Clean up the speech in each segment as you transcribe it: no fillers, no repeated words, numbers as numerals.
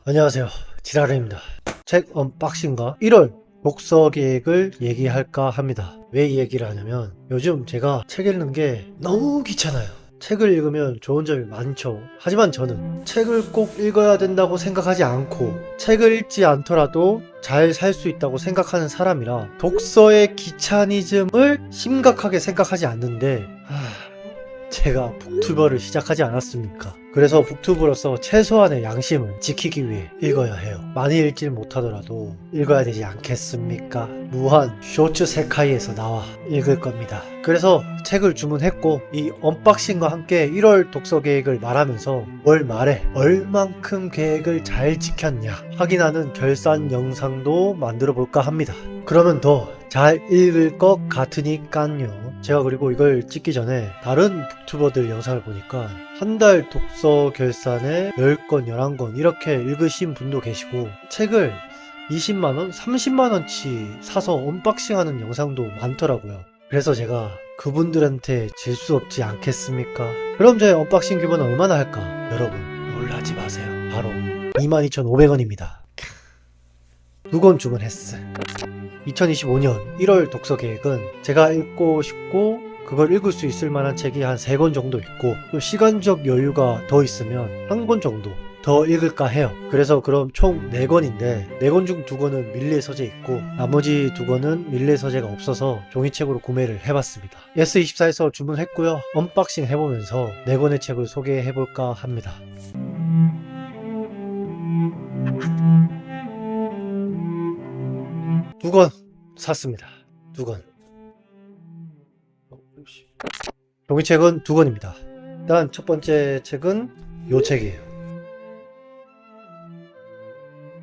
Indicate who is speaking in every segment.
Speaker 1: 안녕하세요. 지라르입니다. 책 언박싱과 1월 독서 계획을 얘기할까 합니다. 왜 이 얘기를 하냐면 요즘 제가 책 읽는 게 너무 귀찮아요. 책을 읽으면 좋은 점이 많죠. 하지만 저는 책을 꼭 읽어야 된다고 생각하지 않고 책을 읽지 않더라도 잘 살 수 있다고 생각하는 사람이라 독서의 귀차니즘을 심각하게 생각하지 않는데 제가 북튜버를 시작하지 않았습니까? 그래서 북튜브로서 최소한의 양심을 지키기 위해 읽어야 해요. 많이 읽질 못하더라도 읽어야 되지 않겠습니까? 무한 쇼츠 세카이에서 나와 읽을 겁니다. 그래서 책을 주문했고 이 언박싱과 함께 1월 독서 계획을 말하면서 월 말에 얼만큼 계획을 잘 지켰냐 확인하는 결산 영상도 만들어 볼까 합니다. 그러면 더 잘 읽을 것 같으니깐요. 제가 그리고 이걸 찍기 전에 다른 북튜버들 영상을 보니까 한 달 독서 결산에 10권, 11권 이렇게 읽으신 분도 계시고 책을 20만원, 30만원치 사서 언박싱하는 영상도 많더라고요. 그래서 제가 그분들한테 질 수 없지 않겠습니까? 그럼 저의 언박싱 규모는 얼마나 할까? 여러분 놀라지 마세요. 바로 22,500원입니다. 2권 주문했어. 2025년 1월 독서 계획은 제가 읽고 싶고 그걸 읽을 수 있을 만한 책이 한 3권 정도 있고 또 시간적 여유가 더 있으면 1권 정도 더 읽을까 해요. 그래서 그럼 총 4권인데 4권 중 2권은 밀리의 서재 있고 나머지 2권은 밀리의 서재가 없어서 종이책으로 구매를 해봤습니다. S24에서 주문했고요. 언박싱 해보면서 4권의 책을 소개해볼까 합니다. 2권 샀습니다. 2권. 종이책은 2권입니다. 일단 첫 번째 책은 요 책이에요.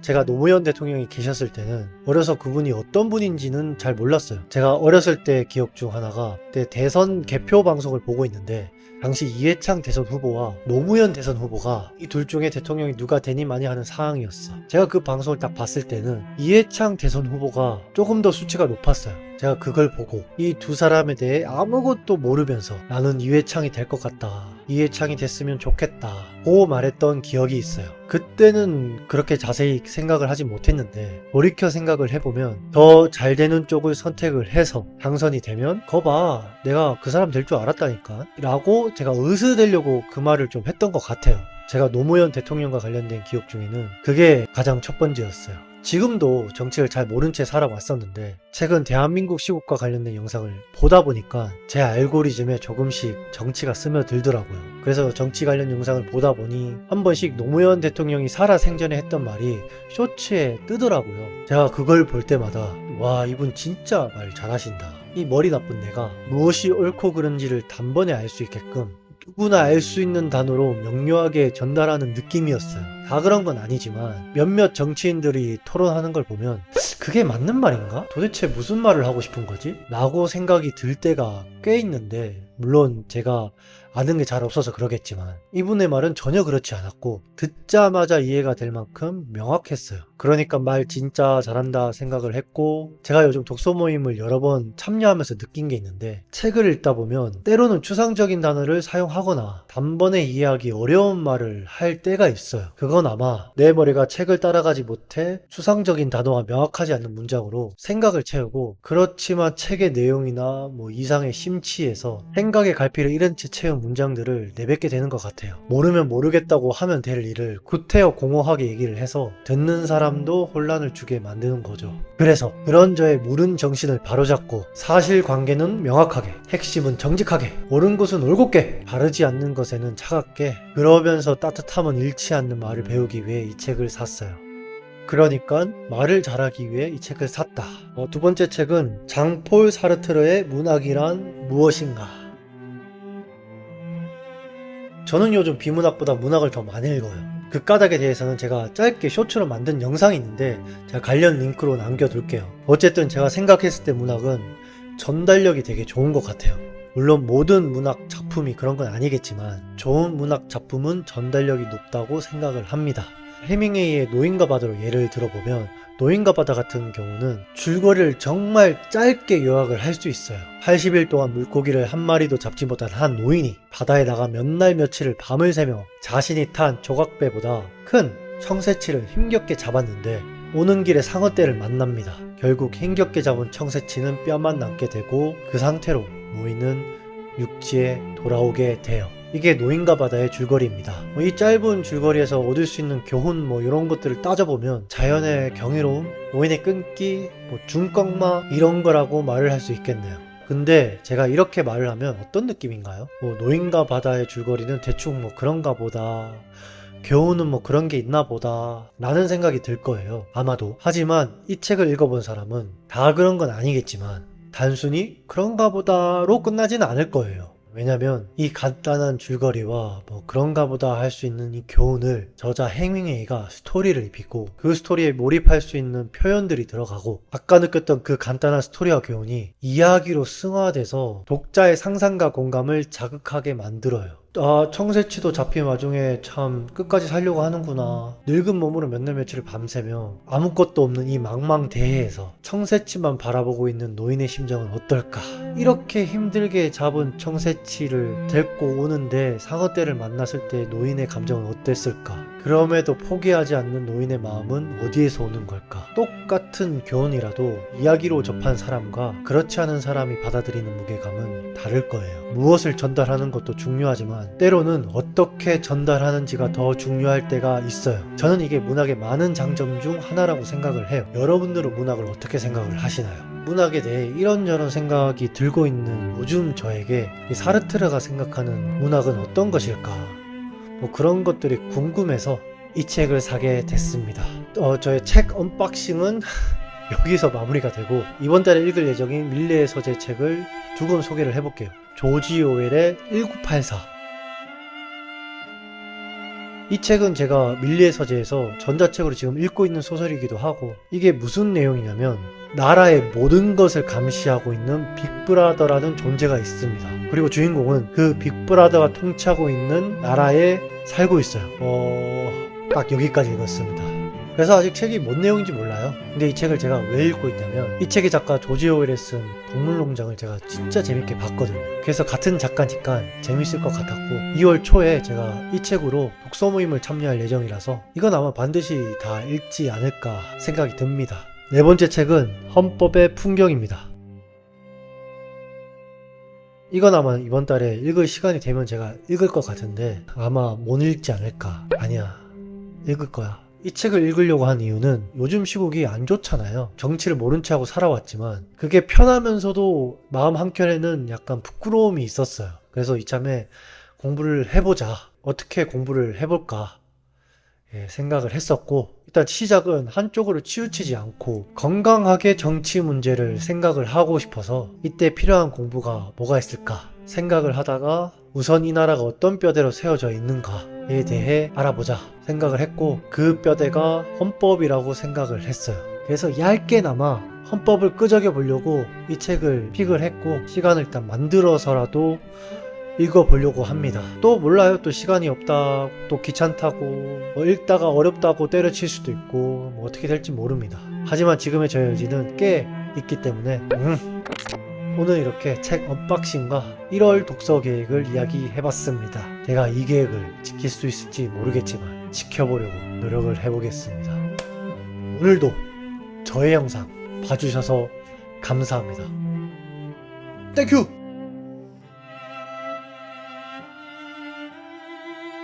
Speaker 1: 제가 노무현 대통령이 계셨을 때는 어려서 그분이 어떤 분인지는 잘 몰랐어요. 제가 어렸을 때 기억 중 하나가 그때 대선 개표 방송을 보고 있는데 당시 이해창 대선 후보와 노무현 대선 후보가 이 둘 중에 대통령이 누가 되니 마니 하는 상황이었어. 제가 그 방송을 딱 봤을 때는 이해창 대선 후보가 조금 더 수치가 높았어요. 제가 그걸 보고 이 두 사람에 대해 아무것도 모르면서 나는 이해창이 될 것 같다. 이해창이 됐으면 좋겠다. 고 말했던 기억이 있어요. 그때는 그렇게 자세히 생각을 하지 못했는데 돌이켜 생각을 해보면 더 잘 되는 쪽을 선택을 해서 당선이 되면 거봐 내가 그 사람 될 줄 알았다니까 라고 제가 의스되려고 그 말을 좀 했던 것 같아요. 제가 노무현 대통령과 관련된 기억 중에는 그게 가장 첫 번째였어요. 지금도 정치를 잘 모른 채 살아왔었는데 최근 대한민국 시국과 관련된 영상을 보다 보니까 제 알고리즘에 조금씩 정치가 스며들더라고요. 그래서 정치 관련 영상을 보다 보니 한 번씩 노무현 대통령이 살아생전에 했던 말이 쇼츠에 뜨더라고요. 제가 그걸 볼 때마다 와 이분 진짜 말 잘하신다. 이 머리 나쁜 내가 무엇이 옳고 그른지를 단번에 알 수 있게끔 누구나 알 수 있는 단어로 명료하게 전달하는 느낌이었어요. 다 그런 건 아니지만 몇몇 정치인들이 토론하는 걸 보면 그게 맞는 말인가? 도대체 무슨 말을 하고 싶은 거지? 라고 생각이 들 때가 꽤 있는데 물론 제가 아는 게 잘 없어서 그러겠지만 이분의 말은 전혀 그렇지 않았고 듣자마자 이해가 될 만큼 명확했어요. 그러니까 말 진짜 잘한다 생각을 했고 제가 요즘 독서 모임을 여러 번 참여하면서 느낀 게 있는데 책을 읽다 보면 때로는 추상적인 단어를 사용하거나 단번에 이해하기 어려운 말을 할 때가 있어요. 그건 아마 내 머리가 책을 따라가지 못해 추상적인 단어가 명확하지 않는 문장으로 생각을 채우고 그렇지만 책의 내용이나 뭐 이상의 심취해서 생각의 갈피를 잃은 채 채운 문장들을 내뱉게 되는 것 같아요. 모르면 모르겠다고 하면 될 일을 구태여 공허하게 얘기를 해서 듣는 사람도 혼란을 주게 만드는 거죠. 그래서 그런 저의 무른 정신을 바로잡고 사실관계는 명확하게 핵심은 정직하게 옳은 것은 올곧게 바르지 않는 것에는 차갑게 그러면서 따뜻함은 잃지 않는 말을 배우기 위해 이 책을 샀어요. 그러니까 말을 잘하기 위해 이 책을 샀다. 두 번째 책은 장폴 사르트르의 문학이란 무엇인가. 저는 요즘 비문학보다 문학을 더 많이 읽어요. 그 까닭에 대해서는 제가 짧게 쇼츠로 만든 영상이 있는데 제가 관련 링크로 남겨둘게요. 어쨌든 제가 생각했을 때 문학은 전달력이 되게 좋은 것 같아요. 물론 모든 문학 작품이 그런 건 아니겠지만 좋은 문학 작품은 전달력이 높다고 생각을 합니다. 해밍웨이의 노인과 바다로 예를 들어보면 노인과 바다 같은 경우는 줄거리를 정말 짧게 요약을 할 수 있어요. 80일 동안 물고기를 한 마리도 잡지 못한 한 노인이 바다에 나가 몇 날 며칠을 밤을 새며 자신이 탄 조각배보다 큰 청새치를 힘겹게 잡았는데 오는 길에 상어떼를 만납니다. 결국 힘겹게 잡은 청새치는 뼈만 남게 되고 그 상태로 노인은 육지에 돌아오게 돼요. 이게 노인과 바다의 줄거리입니다. 이 짧은 줄거리에서 얻을 수 있는 교훈 이런 것들을 따져보면 자연의 경이로움, 노인의 끈기, 중꺾마 이런 거라고 말을 할 수 있겠네요. 근데 제가 이렇게 말을 하면 어떤 느낌인가요? 노인과 바다의 줄거리는 대충 그런가 보다, 교훈은 그런 게 있나 보다 라는 생각이 들 거예요. 아마도. 하지만 이 책을 읽어본 사람은 다 그런 건 아니겠지만 단순히 그런가 보다로 끝나지는 않을 거예요. 왜냐면 이 간단한 줄거리와 그런가 보다 할 수 있는 이 교훈을 저자 해밍웨이가 스토리를 입히고 그 스토리에 몰입할 수 있는 표현들이 들어가고 아까 느꼈던 그 간단한 스토리와 교훈이 이야기로 승화돼서 독자의 상상과 공감을 자극하게 만들어요. 청새치도 잡힌 와중에 참 끝까지 살려고 하는구나. 늙은 몸으로 몇 날 며칠을 밤새며 아무것도 없는 이 망망대해에서 청새치만 바라보고 있는 노인의 심정은 어떨까. 이렇게 힘들게 잡은 청새치를 데리고 오는데 상어떼를 만났을 때 노인의 감정은 어땠을까. 그럼에도 포기하지 않는 노인의 마음은 어디에서 오는 걸까. 똑같은 교훈이라도 이야기로 접한 사람과 그렇지 않은 사람이 받아들이는 무게감은 다를 거예요. 무엇을 전달하는 것도 중요하지만 때로는 어떻게 전달하는지가 더 중요할 때가 있어요. 저는 이게 문학의 많은 장점 중 하나라고 생각을 해요. 여러분들은 문학을 어떻게 생각을 하시나요? 문학에 대해 이런저런 생각이 들고 있는 요즘 저에게 이 사르트르가 생각하는 문학은 어떤 것일까? 그런 것들이 궁금해서 이 책을 사게 됐습니다. 저의 책 언박싱은 여기서 마무리가 되고 이번 달에 읽을 예정인 밀레의 서재 책을 두 권 소개를 해볼게요. 조지 오웰의 1984. 이 책은 제가 밀리의 서재에서 전자책으로 지금 읽고 있는 소설이기도 하고 이게 무슨 내용이냐면 나라의 모든 것을 감시하고 있는 빅브라더라는 존재가 있습니다. 그리고 주인공은 그 빅브라더가 통치하고 있는 나라에 살고 있어요. 딱 여기까지 읽었습니다. 그래서 아직 책이 뭔 내용인지 몰라요. 근데 이 책을 제가 왜 읽고 있냐면 이 책의 작가 조지 오웰이 쓴 동물농장을 제가 진짜 재밌게 봤거든요. 그래서 같은 작가니까 재밌을 것 같았고 2월 초에 제가 이 책으로 독서 모임을 참여할 예정이라서 이건 아마 반드시 다 읽지 않을까 생각이 듭니다. 네 번째 책은 헌법의 풍경입니다. 이건 아마 이번 달에 읽을 시간이 되면 제가 읽을 것 같은데 아마 못 읽지 않을까. 아니야, 읽을 거야. 이 책을 읽으려고 한 이유는 요즘 시국이 안 좋잖아요. 정치를 모른 채 하고 살아왔지만 그게 편하면서도 마음 한켠에는 약간 부끄러움이 있었어요. 그래서 이참에 공부를 해보자. 어떻게 공부를 해볼까 생각을 했었고 일단 시작은 한쪽으로 치우치지 않고 건강하게 정치 문제를 생각을 하고 싶어서 이때 필요한 공부가 뭐가 있을까 생각을 하다가 우선 이 나라가 어떤 뼈대로 세워져 있는가에 대해 알아보자 생각을 했고 그 뼈대가 헌법이라고 생각을 했어요. 그래서 얇게나마 헌법을 끄적여 보려고 이 책을 픽을 했고 시간을 일단 만들어서라도 읽어보려고 합니다. 또 몰라요. 또 시간이 없다, 또 귀찮다고, 읽다가 어렵다고 때려칠 수도 있고 어떻게 될지 모릅니다. 하지만 지금의 저의 의지는 꽤 있기 때문에 오늘 이렇게 책 언박싱과 1월 독서 계획을 이야기해봤습니다. 제가 이 계획을 지킬 수 있을지 모르겠지만 지켜보려고 노력을 해보겠습니다. 오늘도 저의 영상 봐주셔서 감사합니다. 땡큐!